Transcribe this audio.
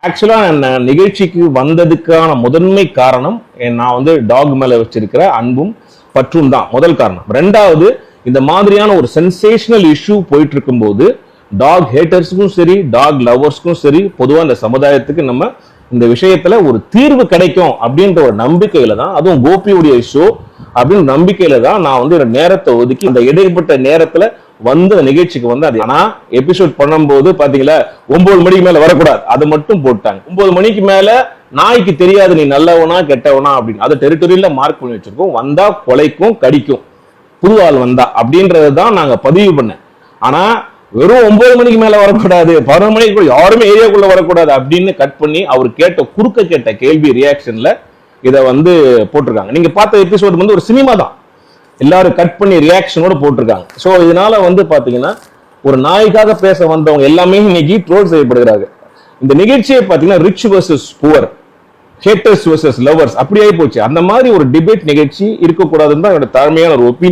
ஆக்சுவலா நான் நிகழ்ச்சிக்கு வந்ததுக்கான முதன்மை காரணம் நான் வந்து டாக் மேல வச்சிருக்கிற அன்பும் பற்றும் தான் முதல் காரணம். ரெண்டாவது, இந்த மாதிரியான ஒரு சென்சேஷனல் இஷ்யூ போயிட்டு இருக்கும்போது டாக் ஹேட்டர்ஸுக்கும் சரி டாக் லவர்ஸ்க்கும் சரி பொதுவா இந்த சமுதாயத்துக்கு நம்ம இந்த விஷயத்துல ஒரு தீர்வு கிடைக்கும் அப்படின்ற ஒரு நம்பிக்கையில தான், அதுவும் கோபியுடைய ஷோ அப்படின்னு நம்பிக்கையில தான் நான் வந்து நேரத்தை ஒதுக்கி இந்த இடைப்பட்ட நேரத்துல வந்து நிகழ்ச்சிக்கு வந்து அது. ஆனா எபிசோட் பண்ணும்போது பாத்தீங்களா 9 மணிக்கு மேல வரக்கூடாது, அது மட்டும் போட்டாங்க. 9 மணிக்கு மேல நாய்க்கு தெரியாது நீ நல்லவனா கெட்டவனா அப்படின்னு, அதை டெரிட்டரியில மார்க் பண்ணி வச்சிருக்கோம். வந்தா கொலைக்கும் கடிக்கும் புது ஆள் வந்தா அப்படின்றதான் நாங்க பதிவு பண்ணேன். ஆனா வெறும் 9 மணிக்கு மேல வரக்கூடாது, 11 மணிக்கு யாருமே ஏரியாக்குள்ள வரக்கூடாது அப்படின்னு கட் பண்ணி அவர் கேட்ட கேள்வி ரியாக்ஷன்ல இதை வந்து போட்டிருக்காங்க. நீங்க பார்த்த எபிசோடு வந்து ஒரு சினிமா தான், எல்லாரும் கட் பண்ணி ரியாக்ஷனோட போட்டிருக்காங்க. ஸோ இதனால வந்து பாத்தீங்கன்னா ஒரு நாய்க்காக பேச வந்தவங்க எல்லாமே இன்னைக்கு ட்ரோல் செய்யப்படுகிறாங்க. இந்த நிகழ்ச்சியை பாத்தீங்கன்னா rich versus poor, haters versus lovers அப்படி ஆகி போச்சு. அந்த மாதிரி ஒரு டிபேட் நிகழ்ச்சி இருக்கக்கூடாதுன்னு தான் என்னோட தாழ்மையான ஒரு ஒப்பீனியன்.